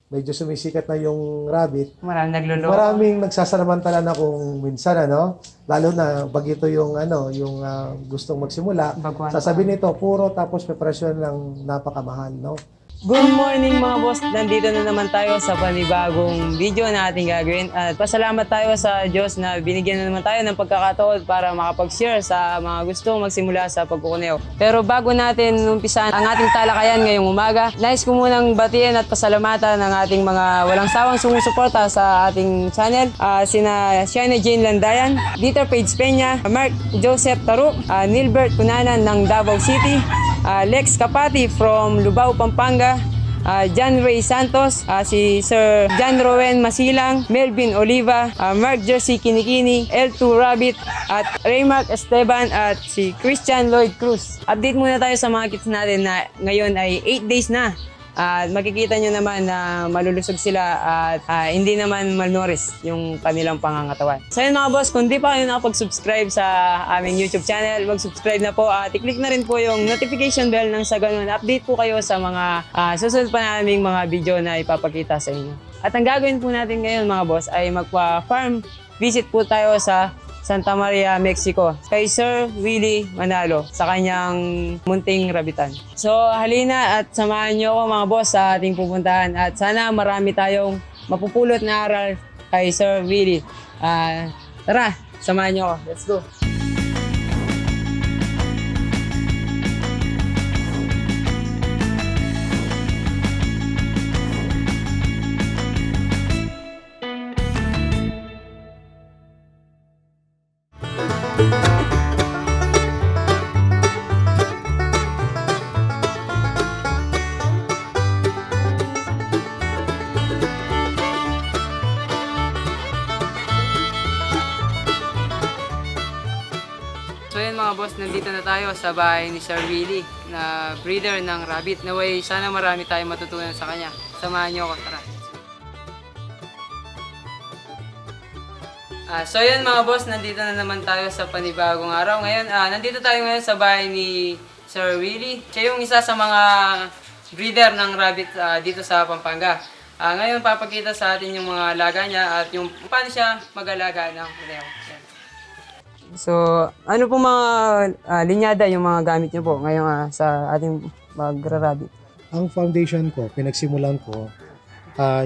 medyo sumisikat na yung rabbit, Maraming nagluloko. maraming nagsasalamantala na kung minsan lalo na pag ito yung yung gustong magsimula, Baguhan sasabihin nito puro tapos preparasyon lang napakamahal, no? Good morning mga boss! Nandito na naman tayo sa panibagong video na ating gagawin. At pasalamat tayo sa Diyos na binigyan na naman tayo ng pagkakataon para makapag-share sa mga gustong magsimula sa pagkukuneo. Pero bago natin umpisan ang ating talakayan ngayong umaga, nais ko munang batiin at pasalamatan ng ating mga walang sawang sumusuporta sa ating channel. Sina Shiana Jane Landayan, Dieter Page Peña, Mark Joseph Taruk, Nilbert Cunanan ng Davao City, Lex Kapati from Lubao, Pampanga, John Ray Santos, si Sir John Rowen Masilang, Melvin Oliva, Mark Jersey Kinikini, L2 Rabbit, at Raymark Esteban, at si Christian Lloyd Cruz. Update muna tayo sa mga kits natin na ngayon ay 8 days na. At makikita nyo naman na malulusog sila at hindi naman malnourished yung kanilang pangangatawan. So yun mga boss, kung di pa kayo nakapag-subscribe sa aming YouTube channel, mag-subscribe na po at i-click na rin po yung notification bell nang sa ganun update po kayo sa mga susunod pa naming mga video na ipapakita sa inyo. At ang gagawin po natin ngayon mga boss ay magpa-farm visit po tayo sa Santa Maria, Mexico, kay Sir Willie Manalo sa kanyang munting rabitan. So halina at samahan niyo ako mga boss sa ating pupuntahan at sana marami tayong mapupulot na aral kay Sir Willie. Tara, samahan niyo ako. Let's go! So yun mga boss, nandito na tayo sa bahay ni Sir Willie na breeder ng rabbit. Naway sana marami tayong matutunan sa kanya. Samahan niyo ako, tara. So yun mga boss, nandito na naman tayo sa panibagong araw. Ngayon, nandito tayo ngayon sa bahay ni Sir Willie. Siya yung isa sa mga breeder ng rabbit dito sa Pampanga. Ngayon papakita sa atin yung mga alaga niya at yung paano siya mag-alaga ng kuneo. So, ano po mga linyada yung mga gamit niyo po ngayon sa ating magra-rabbit? Ang foundation ko, pinagsimulan ko,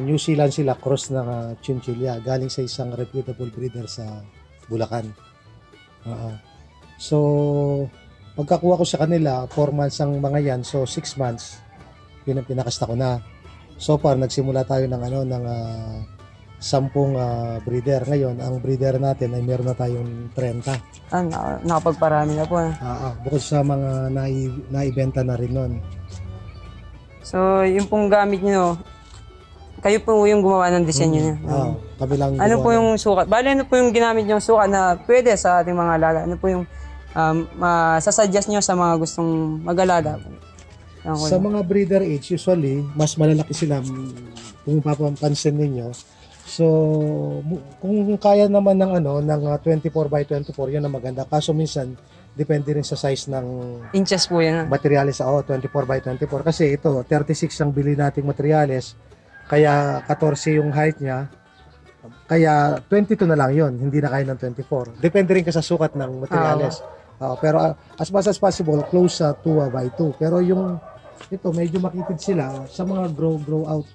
New Zealand sila, cross na chinchilla, galing sa isang reputable breeder sa Bulacan. So, pagkakuha ko sa kanila, 4 months ang mga yan, so 6 months, pinakasta ko na. So far, nagsimula tayo ng 10 breeder. Ngayon, ang breeder natin ay meron na tayong 30. Nakapagparami na po. Bukod sa mga naibenta na rin nun. So, yung pong gamit nyo, kayo po yung gumawa ng disenyo niyo. Kami lang Ano po gumawa yung sukat? Bale, ano po yung ginamit yung sukat na pwede sa ating mga alaga? Ano po yung sasuggest nyo sa mga gustong mag-alaga? Sa mga breeder age, usually, mas malalaki sila kung papapansin ninyo. So, kung kaya naman ng 24 by 24, yun ang maganda. Kaso minsan, depende rin sa size ng Inches po yan. materials. 24 by 24. Kasi ito, 36 ang bili nating materials. Kaya 14 yung height niya. Kaya 22 na lang yun. Hindi na kaya ng 24. Depende rin sa sukat ng materials. Pero as much as possible, close sa 2 by 2. Pero yung ito, medyo makitid sila sa mga grow out.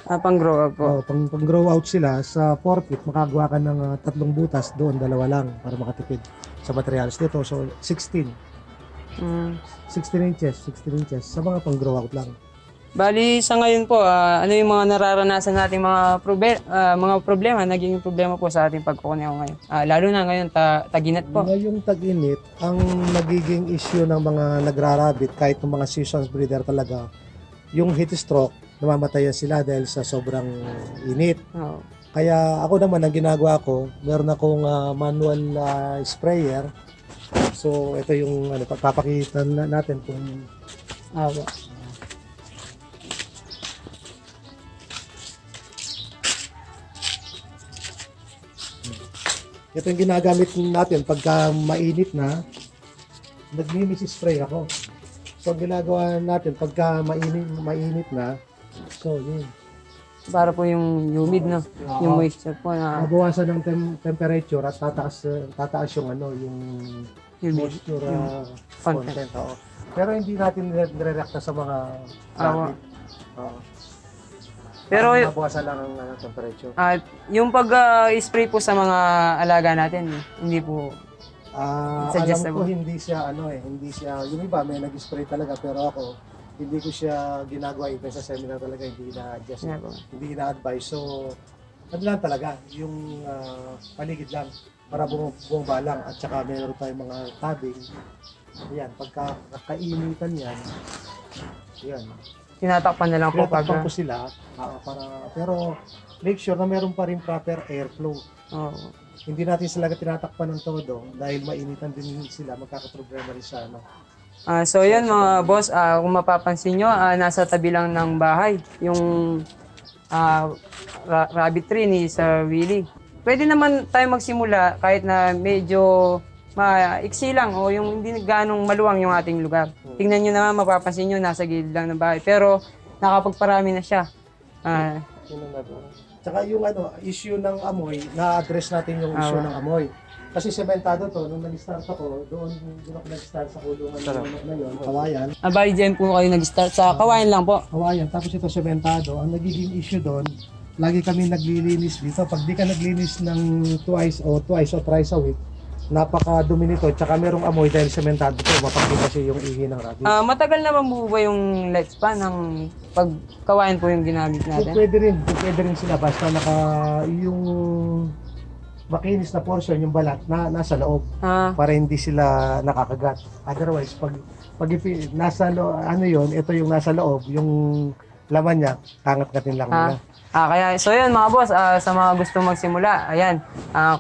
Pang-grow up po. Pang-grow out sila sa 4 feet, makagawa ka ng 3 butas, doon 2 lang para makatipid sa materials dito. So 16 inches sa mga pang-grow out lang. Bali, sa ngayon po, ano yung mga nararanasan nating mga problema, naging problema po sa ating pagkukuneo ngayon? Lalo na ngayon, tag-init po. Ngayong tag-init, ang nagiging issue ng mga nagrarabit, kahit ng mga seasons breeder talaga, yung heat stroke, namamatayan sila dahil sa sobrang init. Kaya ako naman, ang ginagawa ko, meron akong manual sprayer. So, ito yung papakita natin kung ito yung ginagamit natin pagka mainit na, nagmi-spray ako. So, ang ginagawa natin pagka mainit na, so yun. para po yung humid, no? Yung moisture po na Mabawasan ng temperature at tataas yung yung humid. moisture Content. content. Oo. Pero hindi natin nire-reacta sa mga Awa. Oo. Pero mabawasan lang ang temperature. yung pag-spray po sa mga alaga natin, hindi po Alam suggestible. ko hindi siya hindi siya, yung iba may nag-spray talaga pero ako hindi ko siya ginagawa even sa seminar talaga hindi na-adjust. ginagawa. Hindi ina-advise. So, ano lang talaga, yung paligid lang para bumaba lang at saka meron tayong mga tabing. Ayan, pagka kakainitan yan, yan. Tinatakpan na lang po pag... Tinatakpan ko sila pero make sure na meron pa rin proper airflow. Oo. Hindi natin sila tinatakpan ng todo dahil mainitan din sila, magkakaproblema rin sa So yun mga boss, kung mapapansin nyo, nasa tabi lang ng bahay yung rabbit tree ni Sir Willie. Pwede naman tayo magsimula kahit na medyo maiksi lang o yung hindi ganong maluwang yung ating lugar. Tingnan nyo naman, mapapansin nyo, nasa gilid lang ng bahay. Pero nakapagparami na siya. Tsaka yung issue ng amoy, na-address natin yung issue ng amoy. Kasi sementado to, nung nag-start ako, doon ako nag-start sa kulungan na yun, kawayan. Bali dyan po kayo nag-start sa kawayan lang po. Kawayan, tapos ito sementado. Ang nagiging issue doon, lagi kami naglilinis dito. Pag di ka naglinis ng twice o thrice a week, napaka-dumi nito. Tsaka merong amoy dahil sementado to, mapakita siya yung ihi ng rabbit. Matagal naman po ba yung lifespan ng pagkawayan po yung ginamit natin? Pwede rin sila basta yung makinis na portion, yung balat na nasa loob para hindi sila nakakagat. Otherwise, pag nasa ito yung nasa loob, yung laman niya, kangat-katin lang nila. Kaya, so yun mga boss, sa mga gusto magsimula, ayan,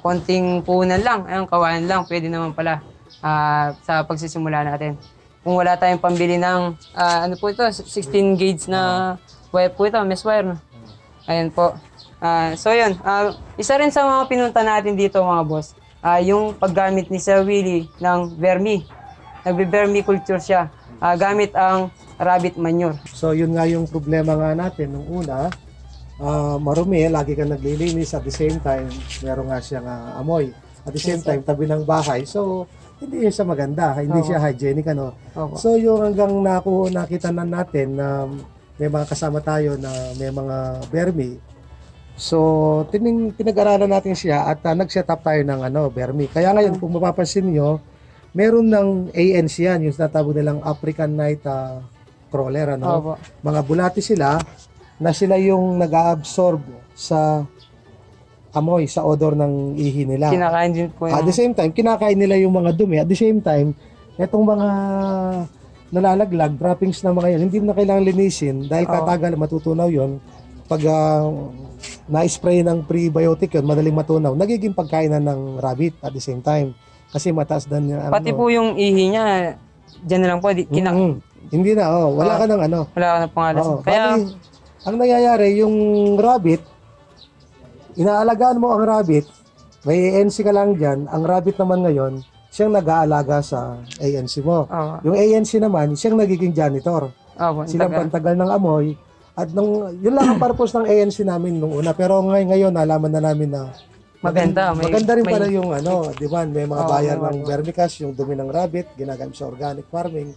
konting puhunan lang, ayun, kawayan lang, pwede naman pala sa pagsisimula natin. Kung wala tayong pambili ng, ano po ito, 16 gauge na wire po ito, mesh wire. No? Ayan po. So yun, isa rin sa mga pinunta natin dito mga boss, yung paggamit ni Sir Willie ng vermi. Nagbe-vermiculture siya, gamit ang rabbit manure. So yun nga yung problema nga natin nung una, marumi, lagi kang naglilinis at the same time, meron nga siyang amoy. At the same time, tabi ng bahay. So, hindi siya maganda, hindi siya hygienic. So yung hanggang nakita na natin na may mga kasama tayo na may mga vermi. So, pinag-aralan natin siya at nag-set up tayo ng vermi. Kaya ngayon, kung mapapansin nyo, meron ng ANC yan, yung natawag nilang African Night Crawler. Mga bulati sila, na sila yung nag-absorb sa amoy, sa odor ng ihi nila. Kinakain din po At the same time, kinakain nila yung mga dumi. At the same time, itong mga nalalaglag, droppings na mga yan, hindi na kailangan linisin dahil katagal matutunaw yon. Pag na-spray ng prebiotic yun, madaling matunaw, nagiging pagkainan ng rabbit at the same time. Kasi mataas din yung pati po yung ihi niya, dyan na lang po, hindi na, wala ka ng wala ka ng pangalas. Kaya, ang nangyayari, yung rabbit, inaalagaan mo ang rabbit, may ANC ka lang dyan, ang rabbit naman ngayon, siyang nag-aalaga sa ANC mo. Yung ANC naman, siyang nagiging janitor. Silang pantagal ng amoy. At yun lang ang purpose ng ANC namin nung una. Pero ngayon, nalaman na namin na maganda rin pala yung di ba, may mga bayar ng vermicast, yung dumi ng rabbit, ginagamit sa organic farming.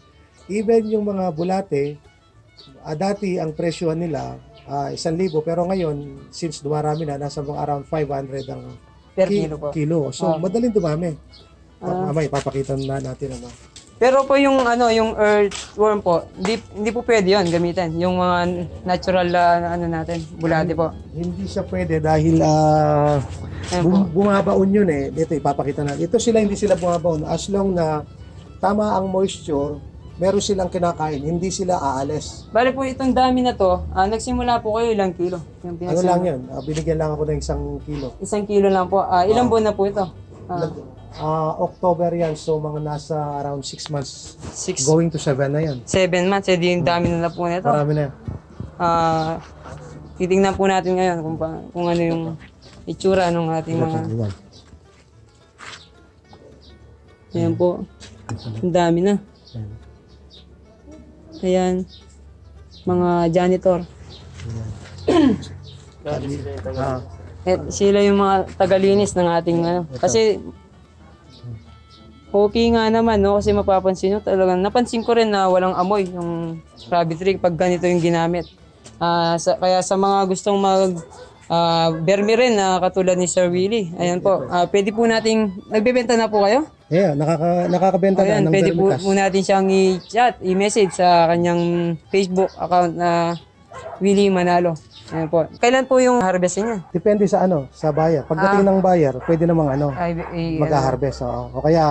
Even yung mga bulate, dati ang presyo nila 1,000, pero ngayon since dumarami na, nasa mga around 500 ang per kilo. So madaling dumami. Mamaya ipapakita na natin Pero po yung yung earthworm po, hindi po pwede 'yon gamitin. Yung mga natural natin, bulate po. Hindi siya pwede dahil bumabaon yun Dito ipapakita natin. Ito hindi sila bumabaon as long na tama ang moisture, meron silang kinakain, hindi sila aalis. Bale po itong dami na to, nagsimula po kayo ilang kilo? Ano lang yun? Binigyan lang ako ng 1 kilo. 1 kilo lang po. Ilang buwan na po ito? October yan, so mga nasa around 6 months. 6. Going to 7 na yan. 7 months, yung dami na po nito. Marami na yan. Titingnan po natin ngayon kung ano yung itsura ng ating mga... Ayan po. Ang dami na. Ayan. Mga janitor. Ah, Sila yung mga tagalinis ng ating ano. Kasi okay nga naman, no? Kasi mapapansin nyo, talagang napansin ko rin na walang amoy yung rabbit rig pag ganito yung ginamit. Kaya sa mga gustong bermi rin na katulad ni Sir Willie, ayan po, pwede po nating, nagbebenta na po kayo? yeah, nakakabenta na Ayan, ng pwede po, vermicast. natin siyang i-chat, i-message sa kanyang Facebook account na Willie Manalo. Ayan po. Kailan po yung harvesting niya? Depende sa sa buyer. Pagdating ng buyer, pwede namang mag-harvest. O kaya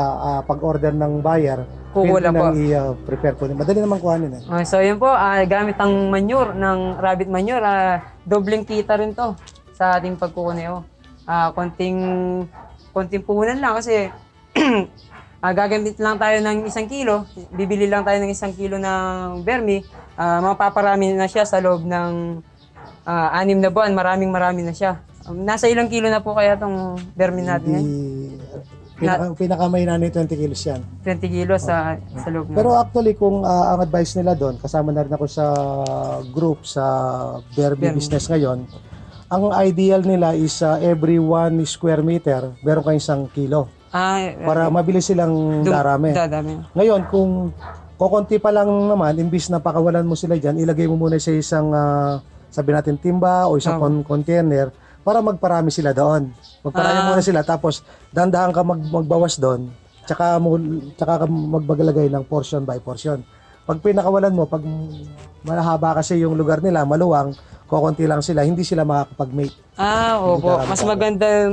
pag-order ng buyer, Kukula pwede po. nang i-prepare po. Madali naman kuhanin eh. So yun po, gamit ang manure ng rabbit manure, dobleng kita rin to sa ating pagkukuneo. Konting puhunan lang kasi gagamit lang tayo ng 1 kilo, bibili lang tayo ng 1 kilo ng vermi, mapaparami na siya sa loob ng 6 na buwan, marami na siya. Nasa ilang kilo na po kaya tong vermi natin yan? Pinakamahina na 20 kilos yan. 20 kilos sa loob na. Pero actually, kung ang advice nila doon, kasama na rin ako sa group sa Vermi Business ngayon, ang ideal nila is every 1 square meter, meron kayong 1 kilo. Para mabilis silang darami. Dadami. Ngayon, kung kokonti pa lang naman, imbis na pakawalan mo sila dyan, ilagay mo muna sa isang, sabi natin, timba o isang container para magparami sila doon. Magparami muna sila, tapos dandahan ka magbawas doon, tsaka ka magbagalagay ng portion by portion. Pag pinakawalan mo, pag malahaba kasi yung lugar nila, maluwang, kokonti lang sila, hindi sila makakapag-mate. Opo. Mas maganda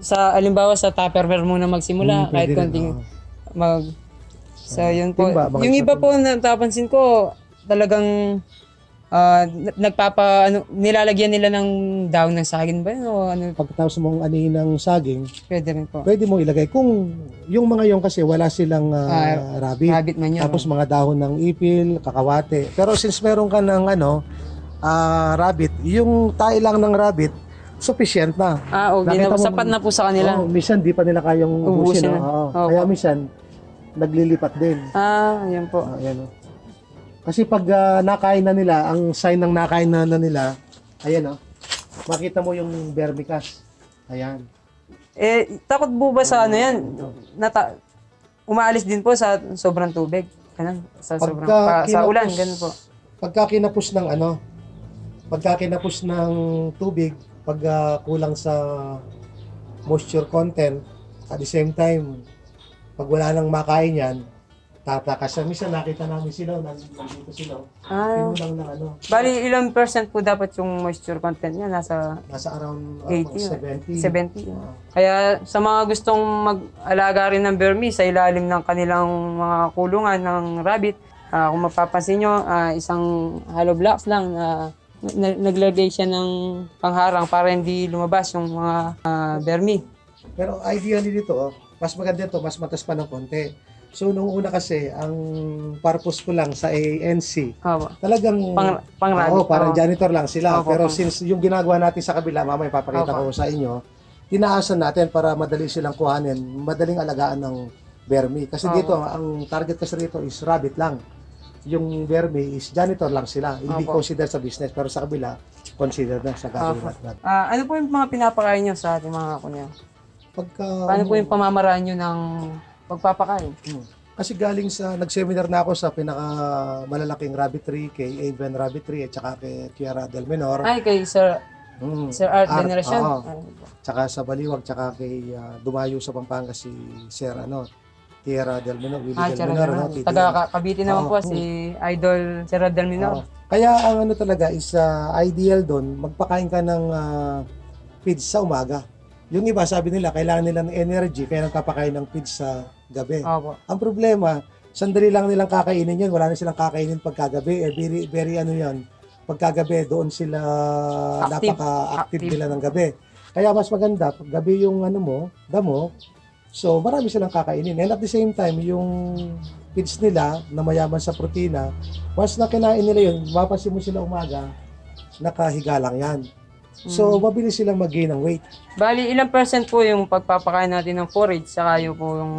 sa, alimbawa sa Tupperware muna magsimula, kahit pwede rin, konting So, yun po. Timba, mga Yung isa iba po, napapansin ko, talagang nilalagyan nila ng daon ng saging ba yun? O ano? Pagkatapos mong anihin ng saging, Pwede rin po. pwede mong ilagay. Kung yung mga yon kasi wala silang rabbit. Rabbit manure. Tapos mga dahon ng ipil, kakawate. Pero since meron ka ng rabbit, yung tae lang ng rabbit, sufficient na. Okay. Nakita mo- Sapat na po sa kanila. Minsan di pa nila kayang Ubusin ubusin. na. Oo. Opo. Kaya minsan, naglilipat din. Ayan po. Ayan, oh. Kasi pag nakain na nila, ang sign ng nakain na nila, ayan makita mo yung vermicast. Ayan. Takot po ba sa ano yan? Umaalis din po sa sobrang tubig. Ganun, sa ulan, ganun po. Pagka kinapos ng tubig, pag kulang sa moisture content, at the same time, pag wala nang makain yan, tatakas. Minsan nakita namin sila, nandito sila. Pinulang ng Bali, ilang percent po dapat yung moisture content niya? Nasa around 80, 70. 70. Kaya sa mga gustong mag-alaga rin ng vermi sa ilalim ng kanilang mga kulungan ng rabbit, kung mapapansin nyo, isang hollow blocks lang na naglagay siya ng pangharang para hindi lumabas yung mga vermi. Pero ideally dito, mas maganda ito, mas matas pa ng konti. So, nung una kasi, ang purpose ko lang sa ANC, talagang pang-rabbit. parang janitor lang sila. Opo, Pero since yung ginagawa natin sa kabila, mamaya papakita ko sa inyo, tinaasan natin para madali silang kuhanin, madaling alagaan ng vermi. Kasi dito, ang target kasi dito is rabbit lang. Yung vermi is janitor lang sila. Hindi consider sa business, pero sa kabila, consider na sa gagawin natin. Ano po yung mga pinapakain nyo sa ating mga kunya? Paano po yung pamamaraan nyo ng pagpapakain? Kasi galing sa, nag-seminar na ako sa pinaka-malalaking rabbitry, kay Aven Rabbitry, at saka kay Tierra del Menor. Ay, kay Sir Art Veneracion. Tsaka sa Baliwag, tsaka kay Dumayo sa Pampanga si Sir Tierra del Menor, Willie del Menor. Taga Cavite naman po si Idol Sir Art del Menor. Kaya ang talaga is ideal doon, magpakain ka ng feeds sa umaga. Yung iba, sabi nila, kailangan nila ng energy, kaya nagpapakain ng feeds sa gabi. Ang problema, sandali lang nilang kakainin yun, wala na silang kakainin pagkagabi. Very yan. Pagkagabi, doon sila napaka-active nila ng gabi. Kaya mas maganda, pag gabi yung damo, so marami silang kakainin. And at the same time, yung feeds nila na mayaman sa protina, once na kinain nila yun, mapasin mo sila umaga, nakahiga lang yan. So, mabilis silang mag-gain ng weight. Bali, ilang percent po yung pagpapakain natin ng forage, saka yung po yung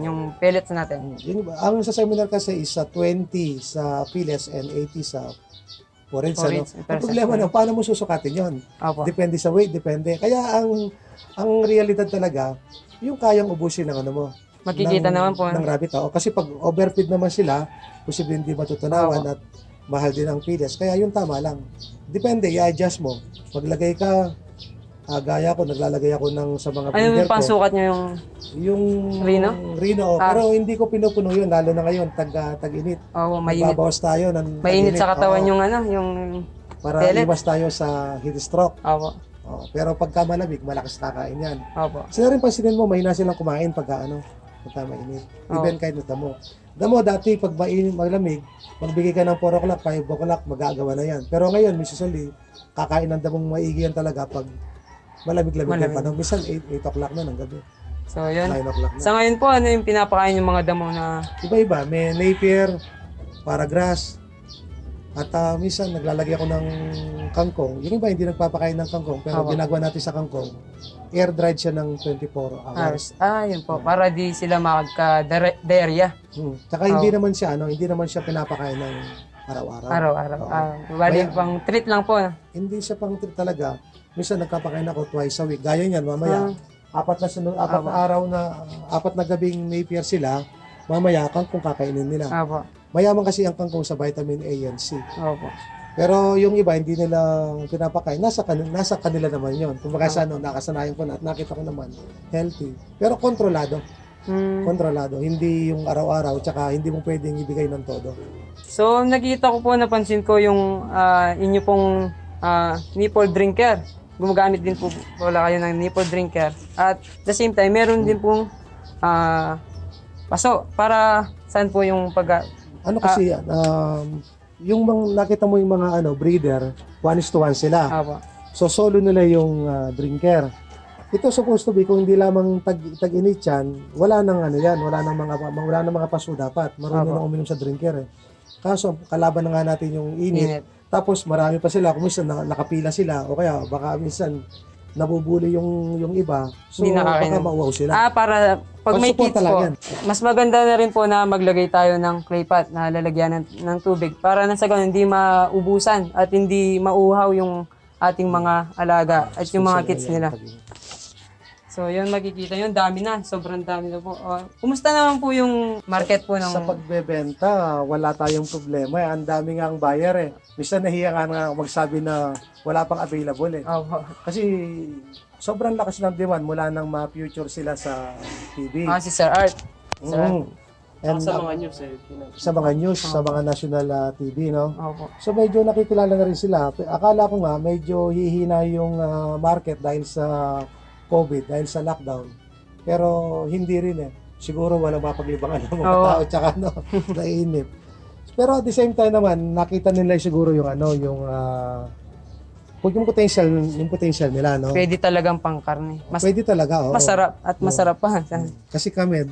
yung pellets natin? Ang sa seminar kasi is 20 sa pellets and 80 sa Forage, ano? Forage, Ang problema na, paano mo susukatin yon? Opo. Depende sa weight, depende. Kaya ang realidad talaga, yung kayang ubusin ng ano mo. Makikita naman po. Ng rabbit. Kasi pag overfeed naman sila, posible hindi matutunawan at mahal din ang feeders. Kaya yung tama lang. Depende, i-adjust mo. Maglagay ka, gaya ko, naglalagay ako sa mga Ano breeder yung ko. pansukat nyo yung Yung Rhino? Rhino. Pero hindi ko pinupuno yun, lalo na ngayon, tag-init. mainit? Magbabawas tayo ng Mainit tag-init. sa katawan Oo, yung ano, yung para pellet. iwas tayo sa heat stroke. Opo. Pero pagka malamig, malakas kakain yan. Opo. Sila rin pansinin mo, mahina silang kumain pagka mainit. Even kahit na damo. Damo, dati pag malamig, magbigay ka ng 4 o'clock, 5 o'clock, magagawa na yan. Pero ngayon, usually, kakain ng damong maigi yan talaga pag malamig-lamig yung panahon. Minsan, 8 o'clock na ng gabi. So, yun. 9 o'clock na. Sa ngayon po, ano yung pinapakain yung mga damo na... Iba-iba. May napier, paragrass, at minsan naglalagay ako ng kangkong. Yung iba hindi nagpapakain ng kangkong, pero ginagawa natin sa kangkong, air-dried siya ng 24 hours. Yun po. Para di sila makagka-diarrhea. Tsaka hindi naman siya pinapakain ng araw-araw. Araw-araw. Bali, pang treat lang po. Hindi siya pang trip talaga. Minsan nagpapakain ako twice a week. Gaya niyan, mamaya, apat na gabing napier sila, mamaya kangkong kakainin nila. Opo. Mayaman kasi ang kangkong sa vitamin A and C. Opo. Pero yung iba, hindi nila pinapakain. Nasa kanila naman yon. Kung baka nakasanayan ko na at nakita ko naman, healthy. Pero kontrolado. Kontrolado. Hindi yung araw-araw, tsaka hindi mo pwedeng ibigay ng todo. So, nakita ko po, napansin ko yung inyo pong nipple drinker. Gumagamit din po wala kayo ng nipple drinker. At the same time, meron din pong paso. Para saan po yung Kasi yan, yung nakita mo yung mga breeder, 1:1 sila. Opo. So solo nila yung drinker. Ito supposed to be, kung hindi lamang tag-init yan, wala nang mga paso dapat. Marunong na uminom sa drinker. Kaso kalaban na nga natin yung init. Tapos marami pa sila, kung minsan nakapila sila, o kaya baka minsan nabubuli yung iba. So baka mauwaw sila. Para pag may kids po, mas maganda na rin po na maglagay tayo ng clay pot na lalagyan ng tubig para na sa ganun hindi maubusan at hindi mauhaw yung ating mga alaga at yung mga kids nila. So, yun makikita yun. Dami na. Sobrang dami na po. Kumusta naman po yung market po ng... Sa pagbebenta, wala tayong problema. Ang dami nga ang buyer . Minsan nahiya nga magsabi na wala pang available . Kasi sobrang lakas ng demand mula nang ma-future sila sa TV. Si Sir Art. And, sa mga news Sa mga news, sa mga national TV, no? Opo. So medyo nakikilala na rin sila. Akala ko nga medyo hihina yung market dahil sa COVID, dahil sa lockdown. Pero hindi rin . Siguro walang mapaglibangan ng mga tao tsaka nainip. Pero at the same time naman, nakita nila siguro yung yung potential nila, no? Pwede talagang pangkarne. Pwede talaga, oo. Masarap at masarap pa. Kasi kami,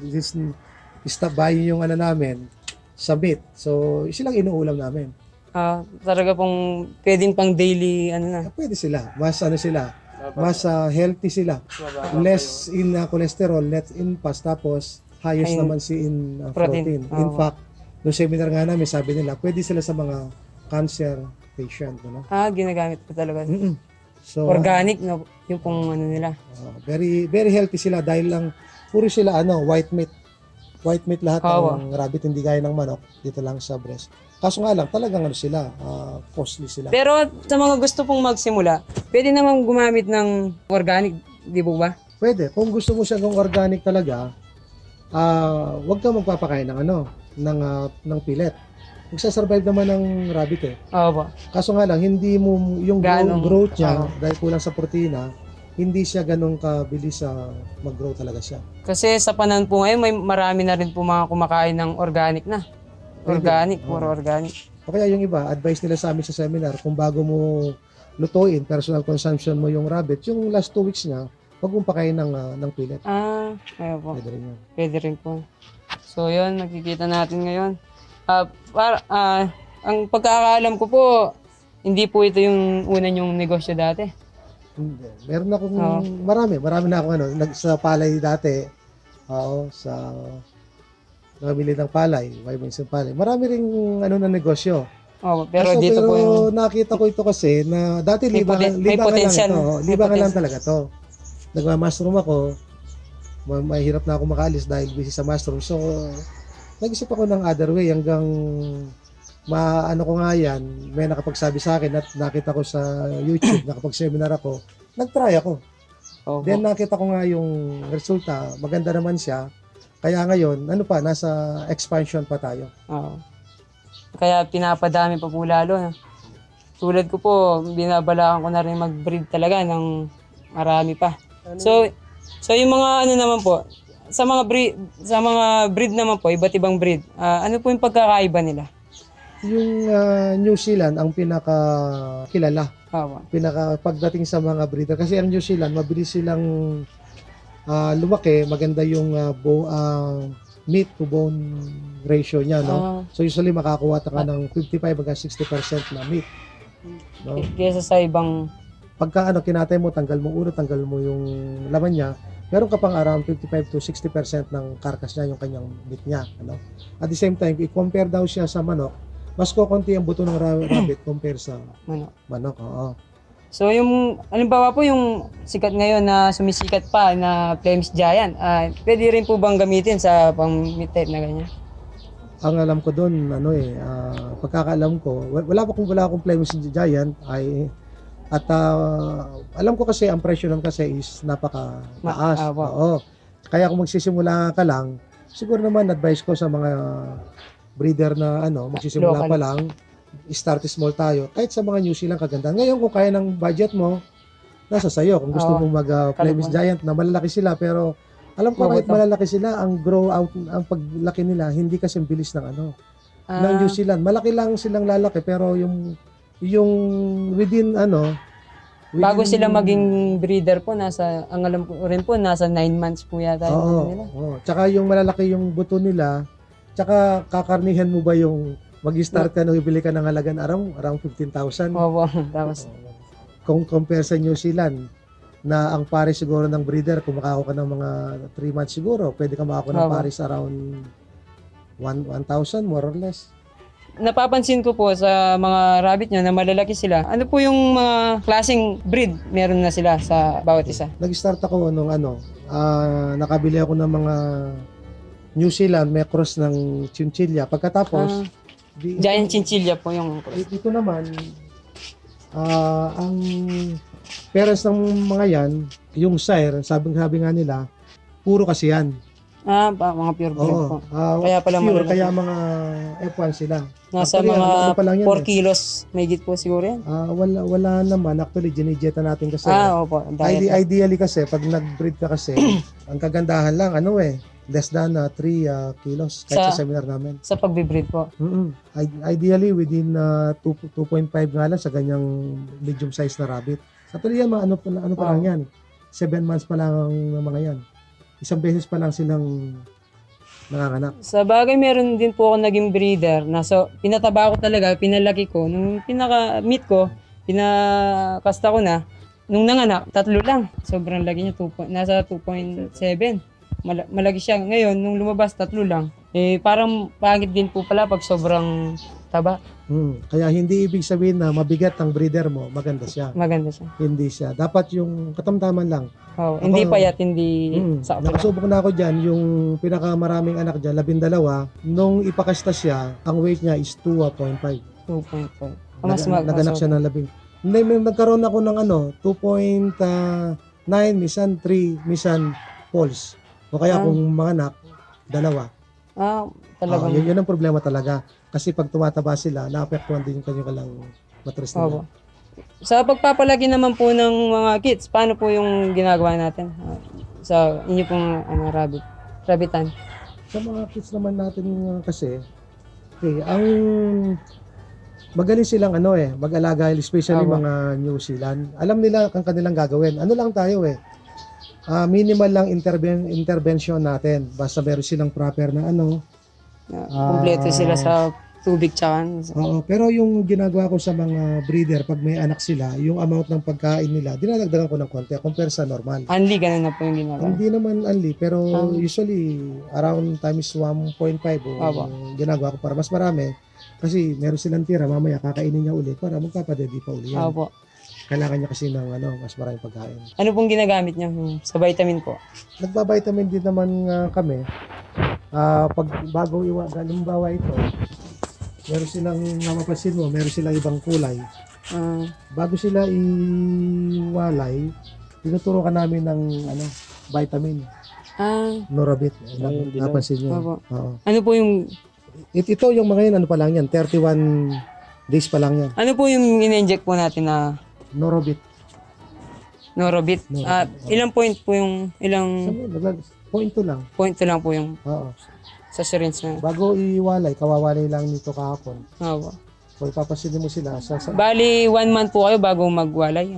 stop by yung namin sa meat. So, silang inuulam namin. Talaga pong pwedeng pang daily Pwede sila. Mas healthy sila. Less in cholesterol, less in fats, tapos highest naman in protein. In fact, noong seminar nga namin, sabi nila, pwede sila sa mga cancer patient. Ginagamit po talaga. So, organic, no? Yung pong nila. Very very healthy sila dahil lang puro sila white meat. White meat lahat ng rabbit, hindi gaya ng manok, dito lang sa breast. Kaso nga lang, talagang costly sila. Pero sa mga gusto pong magsimula, pwede naman gumamit ng organic, di ba? Pwede. Kung gusto mo siya ng organic talaga, wag kang magpapakain ng pellet. Magsasurvive naman ng rabbit . Opo. Kaso nga lang, hindi mo yung growth niya, dahil kulang sa protina, hindi siya ganun kabilis mag-grow talaga siya. Kasi sa panahon po ngayon, marami na rin po mga kumakain ng organic na. Organic, puro organic. O kaya yung iba, advice nila sa amin sa seminar, kung bago mo lutuin, personal consumption mo yung rabbit, yung last 2 weeks niya, wag mong pakain ng pellet. Ayun po. Pwede rin yun. Pwede rin po. So yun, nakikita natin ngayon. Ang pagkakaalam ko po, hindi po ito yung una yung negosyo dati. Hindi. Meron akong marami na akong sa palay dati. Sa namili ng palay, may minsan palay. Marami ring na negosyo. Oh, pero dito po yung nakita ko ito kasi na dati May libangan lang potential. ito. May Libangan lang potential. talaga to. Nagma-mushroom ako. Mahirap na ako makaalis dahil busy sa mushroom. So, nag-isip ako ng other way hanggang maano ko nga yan. May nakapagsabi sa akin at nakita ko sa YouTube, nakapag-seminar ako. Nag-try ako. Opo. Then nakita ko nga yung resulta. Maganda naman siya. Kaya ngayon, ano pa, nasa expansion pa tayo. Oo. Kaya pinapadami pa po lalo. No? Tulad ko po, binabalaan ko na rin mag-breed talaga ng marami pa. So yung mga ano naman po, sa mga breed naman po, iba't ibang breed. Ano po yung pagkakaiba nila? Yung New Zealand ang pinaka kilala. Oo. Pagdating sa mga breeder kasi ang New Zealand mabilis silang lumaki, maganda yung meat to bone ratio niya, no? So usually makakuha ka ng 55 hanggang 60% na meat. No? Kesa sa ibang Pagka kinatay mo, tanggal mo ulo, tanggal mo yung laman niya, meron ka pang around 55 to 60% ng karkas niya, yung kanyang meat niya, ano? At the same time, i-compare daw siya sa manok, mas kukunti ang buto ng rabbit compare sa manok. Oo. So yung, halimbawa po yung sikat ngayon na sumisikat pa na Flemish Giant, pwede rin po bang gamitin sa pang-meat type na ganyan? Ang alam ko doon, pagkakaalam ko, wala akong Flemish Giant, alam ko kasi ang presyo nun kasi is napaka-taas. Oo. Kaya kung magsisimula ka lang, siguro naman advice ko sa mga breeder na magsisimula Local. pa lang, start small tayo. Kahit sa mga New Zealand kaganda. Ngayon kung kaya ng budget mo, nasa sayo. Kung gusto mo mag-Flemish Giant na malalaki sila, pero alam ko kahit malalaki sila, ang grow out, ang paglaki nila, hindi kasi bilis ng ng New Zealand. Malaki lang silang lalaki, pero yung within bago sila maging breeder po, ang alam ko rin po, nasa 9 months po yata yung ano nila. Oo. Tsaka yung malalaki yung buto nila, tsaka kakarnihan mo ba yung mag-start ka nung ibili ka ng halagan around 15,000. Opo, tapos Kung compare sa New Zealand, na ang pares siguro ng breeder, kung makakuha ka ng mga 3 months siguro, pwede ka makakuha ng pares around 1,000 more or less. napapansin ko po sa mga rabbit nyo na malalaki sila. Ano po yung mga klaseng breed meron na sila sa bawat isa? Nag-start ako nung nakabili ako ng mga New Zealand, may cross ng chinchilla. Pagkatapos, Giant Chinchilla po yung ito naman, ang parents ng mga yan, yung sire, sabi nga nila, puro kasi yan. Mga pure breed po. Kaya pala pure, malalaki. kaya mga F1 sila. Nasa Actually, mga pa lang yan 4 kilos, may git po siguro yan. Wala naman. Actually, ginijeta natin kasi. Opo. Ideally kasi, pag nag-breed ka kasi, ang kagandahan lang, less than 3 kilos kahit sa seminar namin. Sa pagbe-breed po. Ideally, within 2.5 nga lang sa ganyang medium size na rabbit. Actually, yan, ano pa lang yan. 7 months pa lang ang mga yan. Isang beses pa lang silang nanganganak. Sa bagay, meron din po ako naging breeder na pinataba ko talaga, pinalaki ko. Nung pinaka-meet ko, pinakasta ko na. Nung nanganak, 3 lang. Sobrang laki niya, nasa 2.7. Malaki siya. Ngayon, nung lumabas, 3 lang. Parang pangit din po pala pag sobrang taba. Kaya hindi ibig sabihin na mabigat ang breeder mo, maganda siya. Maganda siya. Hindi siya. Dapat yung katamtaman lang. Hindi payat, hindi sakto. Nakasubok na ako dyan, yung pinakamaraming anak dyan, 12. Nung ipakasta siya, ang weight niya is 2.5. 2.5. Naganak siya ng 11. Nagkaroon ako ng 2.9, minsan 3, minsan poles. O kaya kung mga anak, 2. Talagang. Yun ang problema talaga. Kasi pag tumataba sila, naapektuhan din yung kanyang matris nila. Sa pagpapalaki naman po ng mga kids, paano po yung ginagawa natin? Sa inyo pong rabbitan? Sa mga kids naman natin kasi, ang magaling silang mag-alaga, especially mga New Zealand. Alam nila ang kanilang gagawin. Ano lang tayo minimal lang intervention natin. Basta meron silang proper na Kompleto sila sa tubig tsaka. Pero yung ginagawa ko sa mga breeder, pag may anak sila, yung amount ng pagkain nila, dinadagdagan ko ng konti compare sa normal. Unli, ganun na po yung ginagawa. Hindi naman unli, pero usually around times 1.5 yung ginagawa ko para mas marami. Kasi meron silang tira, mamaya kakainin niya uli para magpapadedi pa uli yan. Opo. Kailangan niya kasi ng mas maraming pagkain. Ano pong ginagamit niyo sa vitamin po? Nagba-vitamin din naman kami. Pag bago halimbawa ito, meron silang, mapapansin mo, meron silang ibang kulay. Bago sila iwalay, tinuturo ka namin ng vitamin, Norabit. Napansin nyo. Opo. Oo. Ano po yung Ito yung mga yun, pa lang yan, 31 days pa lang yan. ano po yung in-inject po natin na Norabit. Norobit? Ilang point po yung ilang Point to lang. point lang po yung Oo. sa syringe na. Bago iwalay, kawawalay lang nito kahapon. Opo. Kung ipapasin mo sila sa Bali 1 month po kayo bago magwalay.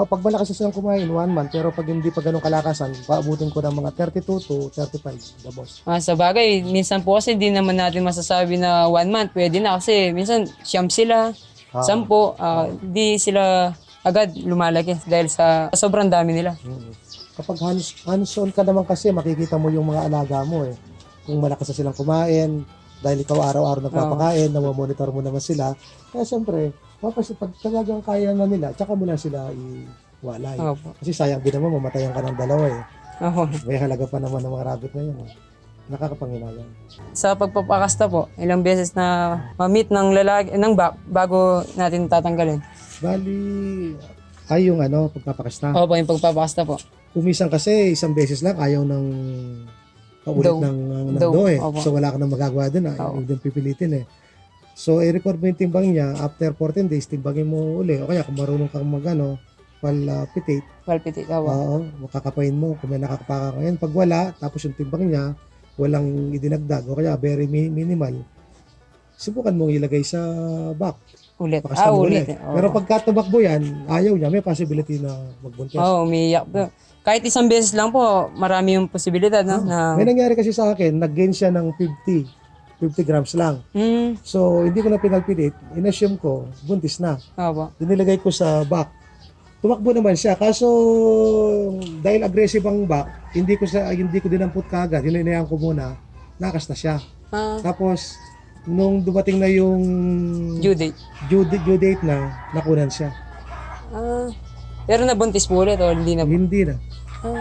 pag malakas na silang kumain, 1 month. Pero pag hindi pa ganun kalakasan, paabutin ko ng mga 32 to 35, the boss. Sa bagay, minsan po kasi di naman natin masasabi na 1 month pwede na kasi minsan siyam sila, 10, di sila agad lumalaki dahil sa sobrang dami nila. Kapag hands-on ka naman kasi, makikita mo yung mga alaga mo eh. Kung malakas na silang kumain, dahil ikaw araw-araw nagpapakain, namomonitor mo naman sila. Kaya siyempre, pag talagang kaya na nila, tsaka mo na sila iwalay. Opo. Kasi sayang din naman, mamatayan ka ng dalawa eh. Opo. May halaga pa naman ng mga rabbit na yun. Nakakapanginayang. Sa pagpapakasta po, ilang beses na ma-meet ng lalaki, ng bago natin tatanggalin. Bali, yung pagpapakasta. Opo, yung pagpapakasta po. Kumisan kasi, isang beses lang, ayaw ng paulit Dough. ng Dough, dough eh. opo. So wala ka nang magagawa din, ayaw din pipilitin eh. So i-record mo yung timbang niya, after 14 days, timbangin mo uli. O kaya kung marunong kang palpitate, Palpitate, opo. makakapain mo kung may nakakapaka ka ngayon. Pag wala, tapos yung timbang niya, walang idinagdag, o kaya very minimal, subukan mong ilagay sa back. Ulit. Pakasta mo Ulit. ulit. Pero pagka tumakbo yan, ayaw niya, may possibility na magbuntis. Umiiyak po. Kahit isang beses lang po, marami yung posibilidad, no? May nangyari kasi sa akin, nag-gain siya ng 50 grams lang. So, hindi ko na pinalpilit. In-assume ko, buntis na. Opo. Dinilagay ko sa back. Tumakbo naman siya. Kaso, dahil aggressive ang back, hindi ko dinampot kaagad. Hinayaan ko muna. Nakas na siya. Tapos, nung dumating na yung Due date. due date na, nakunan siya. Pero nabuntis po ulit o hindi na? Hindi na.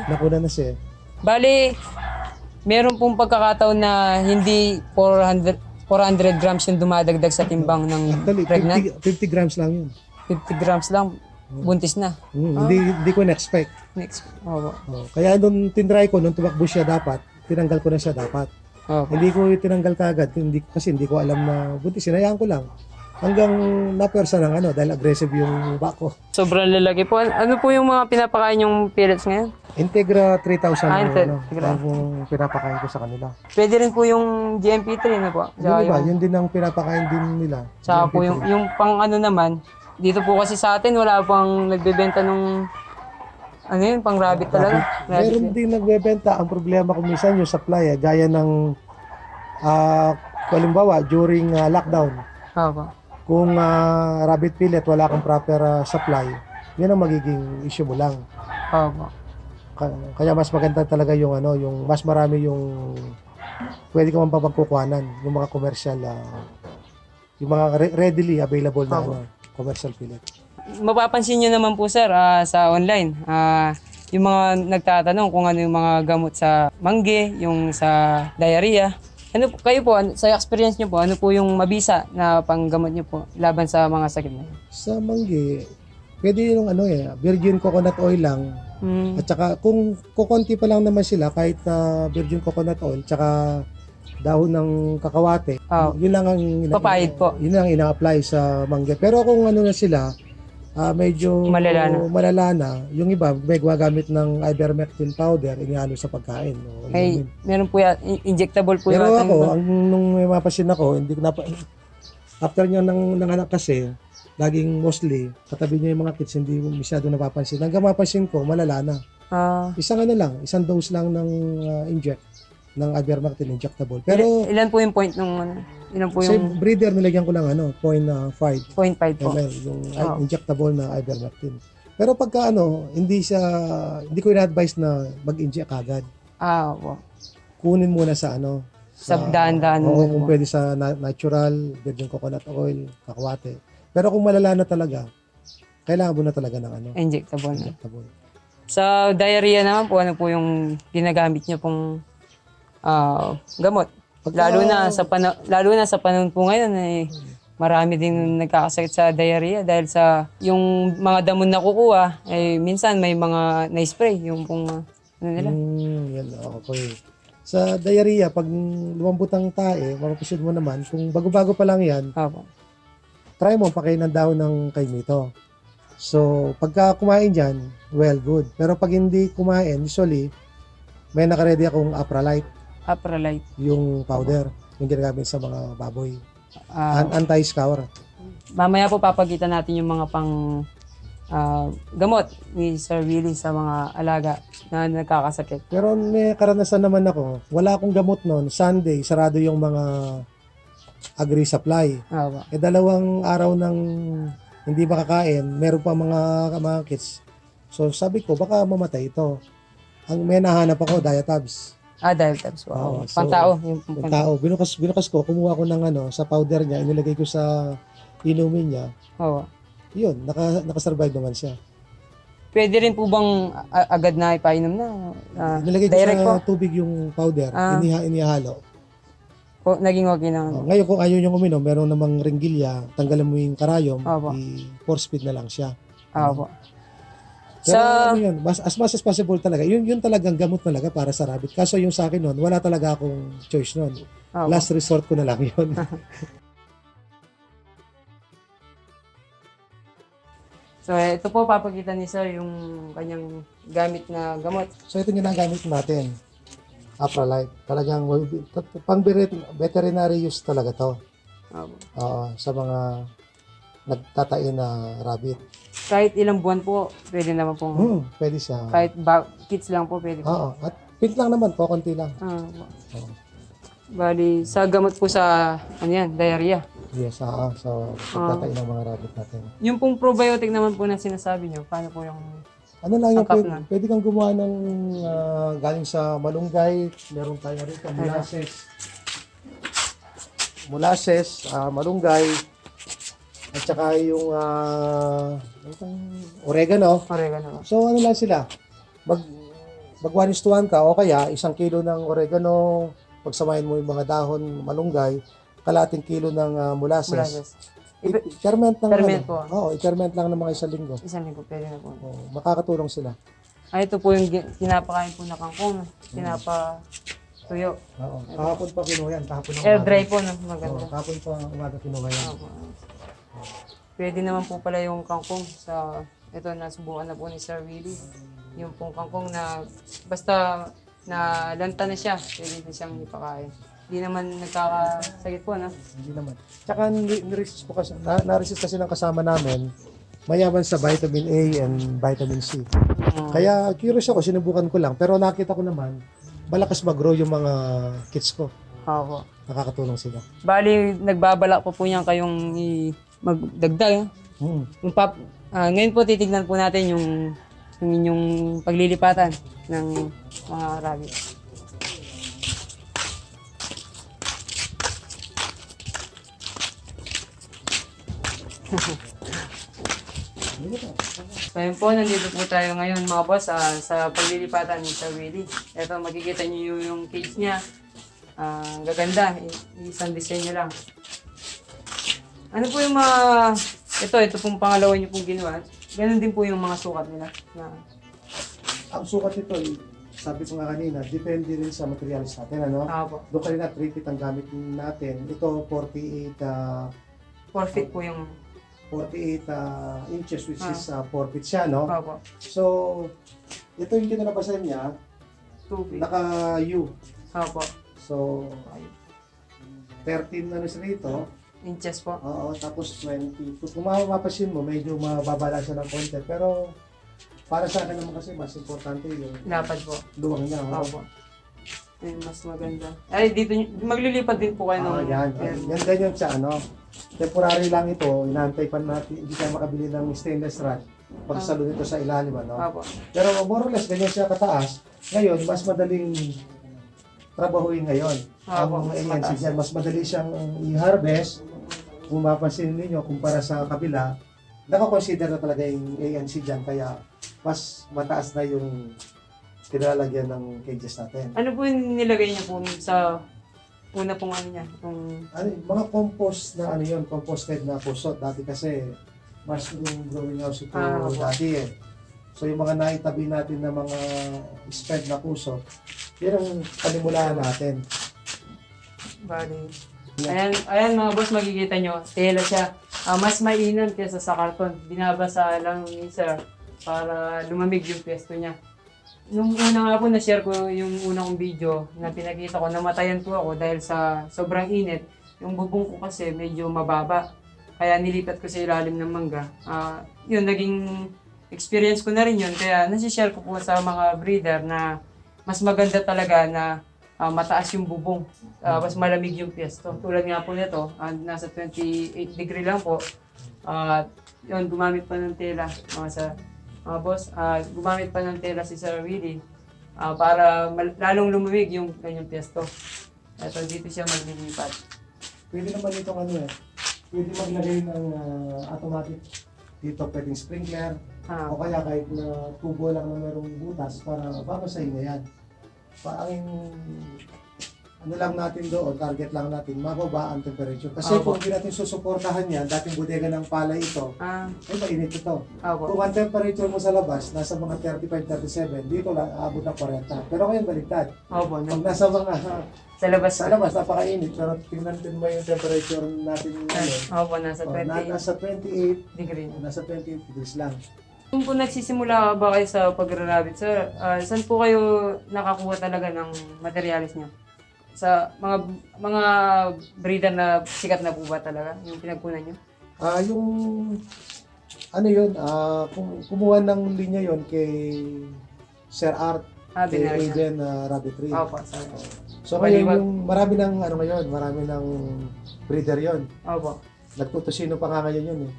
Nakunan na siya. Bali, meron pong pagkakataon na hindi 400 grams yung dumadagdag sa timbang ng Actually, pregnant. 50 grams lang yun. 50 grams lang, buntis na. Hindi ko na-expect. Next. Opo. Kaya nung tinry ko, nung tumakbo siya dapat, tinanggal ko na siya dapat. Opo. Hindi ko tinanggal kaagad kasi hindi ko alam na buntis. Sinayaan ko lang. Hanggang napersa ng dahil aggressive yung bako. Sobrang lalaki po. Ano po yung mga pinapakain yung pellets ngayon? Integra 3,000 Integra. yung pinapakain ko sa kanila. Pwede rin po yung GMP3 na po. Yun ba? Yun din ang pinapakain din nila. Tsaka po yung pang naman, dito po kasi sa atin wala pang nagbebenta nung pang rabbit talaga. Meron din nagbebenta. Ang problema kung minsan yung supply gaya ng halimbawa during lockdown. Opo. Kung rabbit pellet wala kang proper supply, yan ang magiging issue mo lang. Opo. Kaya mas maganda talaga yung yung mas marami yung pwede ka man papagkukuhanan, yung mga commercial yung mga readily available na commercial pellet. Mapapansin nyo naman po sir sa online, yung mga nagtatanong kung ano yung mga gamot sa mangge, yung sa diarrhea. Kayo po, sa experience nyo po, ano po yung mabisa na panggamot nyo po laban sa mga sakit na yun? Sa mangge, pwede yung virgin coconut oil lang. At saka kung kukonti pa lang naman sila, kahit virgin coconut oil, tsaka dahon ng kakawate, yun lang ang Papayid po. Yun lang ina-apply sa mangge. Pero kung na sila, medyo malala na. Yung iba, may gumagamit ng ivermectin powder, inihalo sa pagkain. Meron po yan, injectable po pero yun. Pero ako, nung may mapasin ako, hindi ko after niya nanganak kasi, laging mostly, katabi niya yung mga kids, hindi mo masyado napapansin. Hanggang mapapansin ko, malala na. Isang dose lang ng inject, ng ivermectin injectable. Pero, ilan po yung point nung ilan po yung... Sa breeder, nilagyan ko lang 0.5 0.5 po. ml, yung injectable na ivermectin. Pero pagka hindi ko ina-advise na mag-inject agad. Opo. Kunin muna sa Sa daan-daan. Oo, kung pwede sa natural, virgin coconut oil, kakwate. Pero kung malala na talaga, kailangan mo na talaga ng Injectable na. injectable. Sa diarrhea naman po, ano po yung ginagamit niyo pong gamot? Lalo na sa panahon po ngayon, marami din nagkakasakit sa diarrhea dahil sa yung mga damon na kukuha, minsan may mga na-spray, yung pong ano nila. Yan, okay. Sa diarrhea, pag lumambot ang tae, mapapisod mo naman, kung bago-bago pa lang yan, Opo. try mo pakain ng dahon ng kaimito. So, pagka kumain dyan, well, good. Pero pag hindi kumain, usually, may nakaredy akong Apralite, Apralite. yung powder, yung ginagamit sa mga baboy. Ah, Anti-scour. mamaya po papagitan natin yung mga pang gamot ni Sir Willie sa mga alaga na nagkakasakit. Pero may karanasan naman ako, wala akong gamot noon. Sunday, sarado yung mga agri-supply. Opo. 2 araw nang hindi makakain, meron pa mga kids. So sabi ko, baka mamatay ito. Ang may nahanap ako, Diatabs. Dial tabs po. Oo, so, Pantao. Yung Yung tao, binukas ko, kumuha ko ng sa powder niya, inilagay ko sa inumin niya. Oo. Yun, nakasurvive naman siya. Pwede rin po bang agad na ipainom na? Nilagay ko direct sa po? tubig yung powder, inihalo. Po, naging okay na. Ngayon kung ayaw niyong uminom, meron namang ringgilya, tanggalan mo yung karayom, Opo. force feed na lang siya. Opo. Pero Sa yun, as much as possible talaga, yun talagang gamot talaga para sa rabbit. Kaso yung sa akin nun, wala talaga akong choice nun. Opo. Last resort ko na lang yun. So, ito po papakita ni Sir yung kanyang gamit na gamot. So ito yung ginagamit natin. Apralite. Talagang pang veterinary use talaga to. Opo. Sa mga nagtatain na rabbit. Kahit ilang buwan po, pwede naman pong, Pwede siya. kahit kids lang po, pwede po. Oo. At pink lang naman po, konti lang. Opo. Oo. Bali, sa gamot po sa, diarrhea. Yes, so nagtatain ng mga rabbit natin. Yung pong probiotic naman po na sinasabi nyo, paano po yung, Ano lang yung Sangkap na. pwede kang gumawa ng galing sa malunggay. Meron tayo rito, molasses, malunggay, at saka yung oregano. oregano? So ano lang sila, mag 1:1 ka o kaya 1 kilo ng oregano, pagsamahin mo yung mga dahon malunggay, kalating kilo ng molasses. Molasses. I-ferment lang. Ferment po. Oo, i-ferment lang ng mga 1 linggo. Isang linggo, pwede na po. Makakatulong sila. Ito po yung pinapakain po na kangkong, pinapatuyo. Oo. Kahapon pa kinuha yan. Kahapon ng Air umaga. dry po, no? Maganda. Kahapon pa umaga kinuha yan. Opo. Pwede naman po pala yung kangkong sa, ito nasubukan na po ni Sir Willie. Yung pong kangkong na, basta na lanta na siya, pwede na siyang ipakain. Hindi naman nagkakasakit po, no? Hindi naman. Tsaka na-resist kasi ng kasama namin, mayaman sa vitamin A and vitamin C. Kaya curious ako, sinubukan ko lang. Pero nakita ko naman, malakas mag-grow yung mga kids ko. Opo. Nakakatulong sila. Bali, nagbabalak po niyan kayong magdagdag. Ngayon po titignan po natin yung inyong paglilipatan ng mga rabbit. So yun po, nandito po tayo ngayon mga boss sa paglilipatan ni Sir Willie. Ito, makikita niyo yung cage niya. Gaganda, isang disenyo lang. Ano po yung mga, ito pong pangalawa niyo pong ginawa. Ganun din po yung mga sukat nila. Ang sukat nito, sabi ko nga kanina, depende rin sa materials natin. Opo. Doon kanina 3 feet ang gamit natin. Ito 48 4 feet po yung, 48 inches which is 4 feet siya, no? opo, So, ito yung kinalabasan niya, 2 feet. naka-U. Opo. So, 13 na siya rito. Inches po. Oo, tapos 20. Kung mapapansin mo, medyo mababala siya ng konti. Pero, para sa akin naman kasi, mas importante yung Lapad po. luwang niya. Opo. Ayun, mas maganda. Ay, dito, maglilipat din po kayo ng... Yan. Yan ganyan siya, temporary lang ito, inaantay pa natin, hindi tayo makabili ng stainless rod pagsalo nito sa ilalim, Opo. Pero more or less, ganyan siya kataas. Ngayon, mas madaling trabahuin ngayon. Ang mas ANC mataas. dyan, mas madali siyang i-harvest. Kung mapansin ninyo, kumpara sa kabila, nakakonsider na talaga yung ANC dyan, kaya mas mataas na yung kinalalagyan ng cages natin. Ano po yung nilagay niyo po sa una pong ano niya? Yung... Ano, mga compost na ano yun, composted na puso. Dati kasi mushroom growing house ito opo. dati eh. So yung mga naitabi natin na mga spread na puso, yun ang panimulaan natin. Bali. Yeah. Ayan mga boss, makikita nyo, tela siya. Mas mainam kaysa sa karton. Binabasa lang ni sir para lumamig yung pwesto niya. Nung una nga po na-share ko yung unang kong video na pinakita ko, namatayan po ako dahil sa sobrang init. Yung bubong ko kasi medyo mababa. Kaya nilipat ko sa ilalim ng mangga. Yun, naging experience ko na rin yun. Kaya nasi-share ko po sa mga breeder na mas maganda talaga na mataas yung bubong. Mas malamig yung pwesto. Tulad nga po nito, nasa 28 degree lang po. Yun, gumamit pa ng tela. Mga boss, gumamit pa ng tela si Sir Willie para lalong lumamig yung kanyang pwesto. Ito, dito siya maglilipat. Pwede naman itong ano eh, pwede maglagay ng automatic dito, pwedeng sprinkler, o kaya kahit na tubo lang na merong butas para babasahin na yan. Parang ano lang natin doon, target lang natin, mababa ang temperature. Kasi kung hindi natin susuportahan yan, dating bodega ng palay ito, ay mainit ito. Kung ang temperature mo sa labas, nasa mga 35-37, dito lang aabot ng 40. Pero ngayon baliktad. Pag nasa mga sa labas, napakainit. Pero tingnan din mo yung temperature natin ngayon. nasa 28 degree. Nasa 28 degrees lang. Kung po nagsisimula ba kayo sa pagra-rabbit, sir, saan po kayo nakakuha talaga ng materialis niyo? Sa mga breeder na sikat na po ba talaga yung pinagkunan niyo? Yung ano yun, kumuha ng linya yon kay Sir Art, kay Aiden Rabbitry. Opo, sorry. So ngayon yung marami ng breeder yon. Opo. Nagtutusino pa nga ngayon yun eh.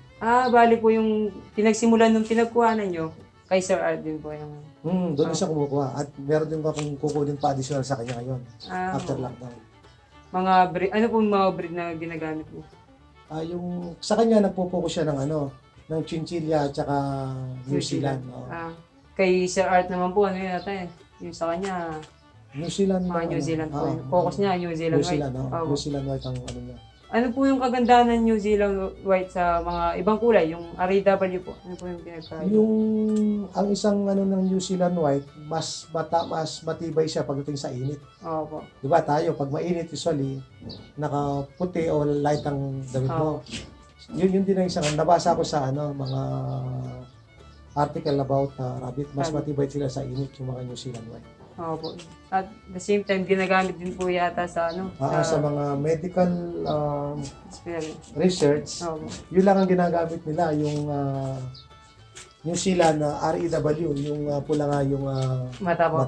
Bali po yung pinagsimulan nung pinagkuhanan nyo, kay Sir Art din po yung... Doon siya kumukuha. At meron din akong kukunin pa additional sa kanya ngayon. After lockdown. Ano po yung mga breed na ginagamit mo? Yung sa kanya nagpo-focus siya ng chinchilla at saka New Zealand. Kay Sir Art naman po, ano yun natin? Yung sa kanya, New Zealand. New Zealand po. Focus niya, New Zealand White. New Zealand White ang ano niya. Ano po yung kagandahan ng New Zealand White sa mga ibang kulay? Yung RAW po? Ano po yung pinagkaiba? Ang isang ano ng New Zealand White, mas matibay siya pagdating sa init. Opo. Diba tayo, pag mainit usually, nakaputi o light ang damit mo. Yun din ang isang, nabasa ko sa mga article about rabbit, mas matibay sila sa init yung mga New Zealand White. Opo. At the same time, ginagamit din po yata sa sa mga medical research, yun lang ang ginagamit nila, yung New Zealand REW, yung pula nga yung mata po.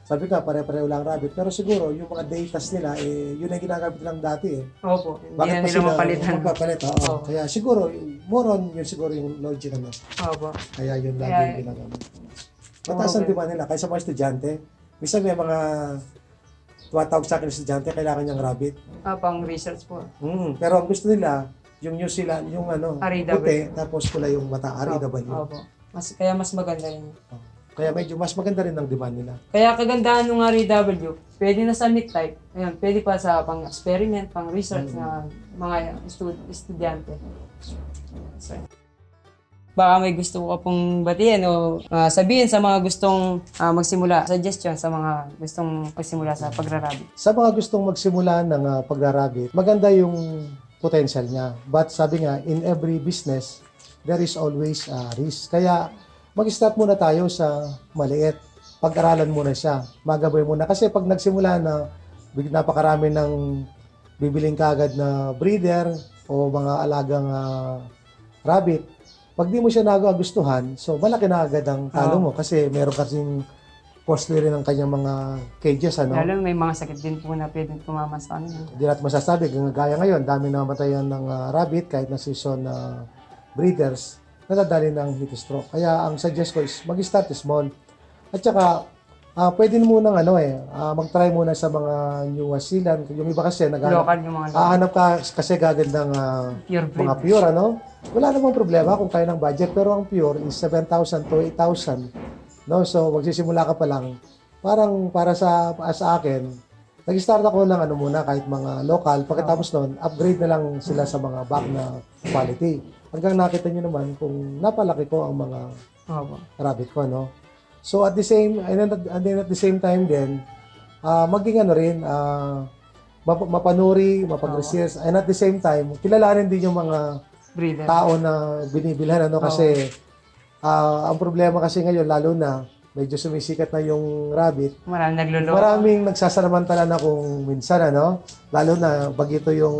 Sabi ka, pare-pareho lang rabbit. Pero siguro, yung mga datas nila, yun ang ginagamit lang dati eh. Opo. Hindi Bakit na pa nila sila mapalitan. magpapalit? Kaya siguro, more on yun siguro yung logic naman. Opo. Kaya yun lang yung ginagamit. Mataas ang demand nila. Kaya sa mga estudyante, minsan may mga tumatawag sa akin estudyante, kailangan niyang rabbit. Pang research po. Pero ang gusto nila, yung New Zealand, yung puti, tapos kulay yung mata, REW. Opo. Kaya mas maganda rin. Kaya medyo mas maganda rin ang demand nila. Kaya kagandahan ng REW, pwede na sa meat type. Ayun, pwede pa sa pang-experiment, pang-research na mga estudyante. So, baka may gusto ko pong batiin o sabihin sa mga gustong magsimula, suggestion sa mga gustong magsimula sa pagrarabbit. Sa mga gustong magsimula ng pagrarabbit, maganda yung potential niya. But sabi nga, in every business, there is always a risk. Kaya mag-start muna tayo sa maliit. Pag-aralan muna siya. Magabay muna. Kasi pag nagsimula na, napakarami ng bibiling kagad na breeder o mga alagang rabbit, pag di mo siya nagugustuhan, so malaki na agad ang talo mo kasi meron kasing costly rin ang kanyang mga cages, Lalo may mga sakit din po na pwedeng tumama sa kanila. Hindi natin masasabi, gaya ngayon, dami na namatayan ng rabbit kahit na season na breeders, nadadali ng heat stroke. Kaya ang suggest ko is mag-start small. At saka, pwede munang mag-try muna sa mga New Zealand. Yung iba kasi Local yung mga hahanap ka kasi gagandang pure breed. mga pure, ano? Wala namang problema kung kaya ng budget, pero ang pure is 7,000 to 8,000. No? So, magsisimula ka pa lang. Parang para sa akin, nag-start ako ng muna, kahit mga local. Pagkatapos nun, upgrade na lang sila sa mga back na quality. Hanggang nakita nyo naman kung napalaki ko ang mga Opo. rabbit ko, no? So, at the same time din, maging mapanuri, mapag-research, and at the same time, kilalanin din yung mga Breeder. tao na binibilhan, ano? Kasi, ang problema kasi ngayon, lalo na, medyo sumisikat na yung rabbit, Maraming nagluloko. maraming nagsasalamantala na kung minsan, lalo na bagito yung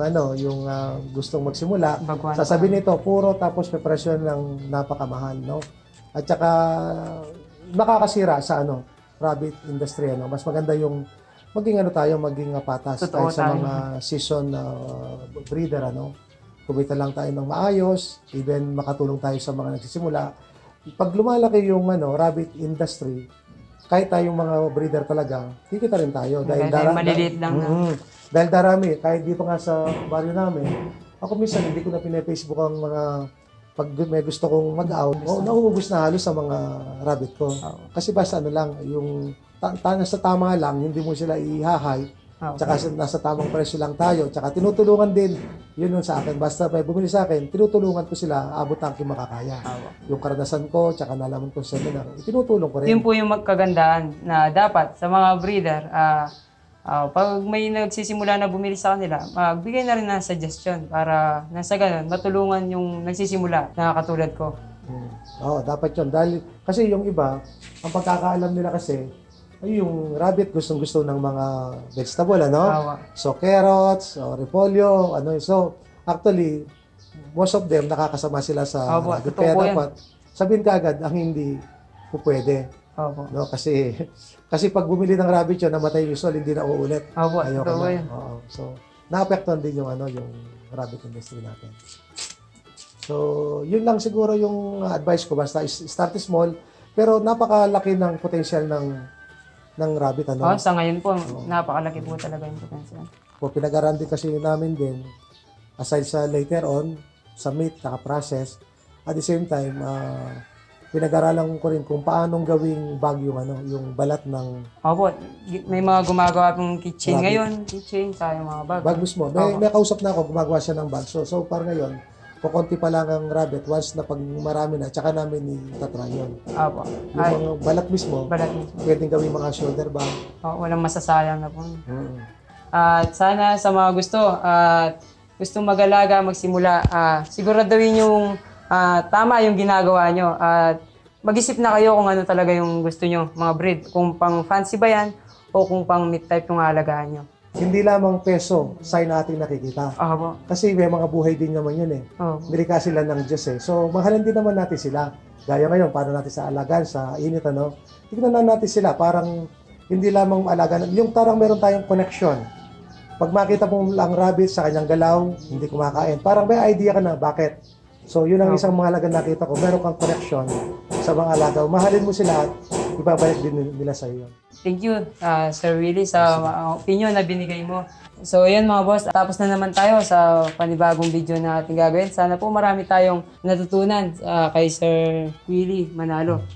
gustong magsimula, Baguhan. sasabihin nito puro tapos preparasyon lang napakamahal, no? At saka nakakasira sa rabbit industry, mas maganda yung maging maging patas Totoo tayo sa tayo. mga season breeder, kumita lang tayo ng maayos, even makatulong tayo sa mga nagsisimula. Pag lumalaki yung rabbit industry, kahit tayong mga breeder talaga, kikita rin tayo. Kahit maliliit lang na. Dahil darami, kahit dito nga sa baryo namin, ako minsan hindi ko na pina-Facebook ang mga, pag may gusto kong mag-out, nauubos na halos sa mga rabbit ko. Kasi basta lang, yung nasa tama lang, hindi mo sila ihahay, tsaka nasa tamang presyo lang tayo, tsaka tinutulungan din, yun yung sa akin. Basta may bumili sa akin, tinutulungan ko sila, abot ang aking makakaya. Yung karanasan ko, tsaka nalaman ko sa seminar, tinutulong ko rin. Yun po yung magkagandaan na dapat sa mga breeder, pag may nagsisimula na bumili sa kanila, magbigay na rin ng suggestion para nasa ganun, matulungan yung nagsisimula na katulad ko. Oo, dapat yun. Dahil, kasi yung iba, ang pagkakaalam nila kasi, ay yung rabbit gustong-gusto ng mga vegetable, So, carrots, repolyo, So, actually, most of them, nakakasama sila sa rabbit. totoo Kaya po yan. dapat, sabihin ka agad ang hindi po pwede. Opo. No? Kasi pag bumili ng rabbit yun, namatay usual, hindi na uulit. Opo, Ayoko totoo na. yan. Oo. So, naapektuhan din yung yung rabbit industry natin. So, yun lang siguro yung advice ko. Basta start small, pero napakalaki ng potential ng rabbit. Sa ngayon po, napakalaki po talaga yung potential. Po, pinag-aral din kasi namin din, aside sa later on, sa meat, naka-process, at the same time, pinag-aralan ko rin kung paanong gawing bag yung balat ng Opo, may mga gumagawa pong kitchen Rabbit. ngayon, kitchen, sa yung mga bag. bag mismo. May kausap na ako, gumagawa siya ng bag. So par ngayon, kukunti pa lang ang rabbit. Once na pag marami na, tsaka namin itatry yun. Opo. Yung mga balat mismo, Balat mismo. pwedeng gawing mga shoulder bag. Walang masasayang na po. At sana sa mga gusto at gustong mag-alaga, magsimula, siguraduhin yung tama yung ginagawa nyo at mag-isip na kayo kung ano talaga yung gusto nyo, mga breed. Kung pang fancy ba yan o kung pang meat type yung alagaan nyo. Hindi lamang peso, sign natin nakikita. Opo. Kasi may mga buhay din naman yun Opo. Nilikha sila ng Diyos So, mahalin din naman natin sila. Gaya ngayon, paano natin sa alagaan, sa init, tignan na natin sila. Parang hindi lamang alagaan. Yung tarang meron tayong connection. Pag makita mo lang rabbit sa kanyang galaw, hindi kumakain. Parang may idea ka na bakit. So, yun ang isang mahalagang nakita ko. Meron kang connection sa mga alaga. Mahalin mo sila at ibabalik din nila sa iyo. Thank you, Sir Willie, sa opinion na binigay mo. So, yun mga boss, tapos na naman tayo sa panibagong video na ating gagawin. Sana po marami tayong natutunan kay Sir Willie Manalo.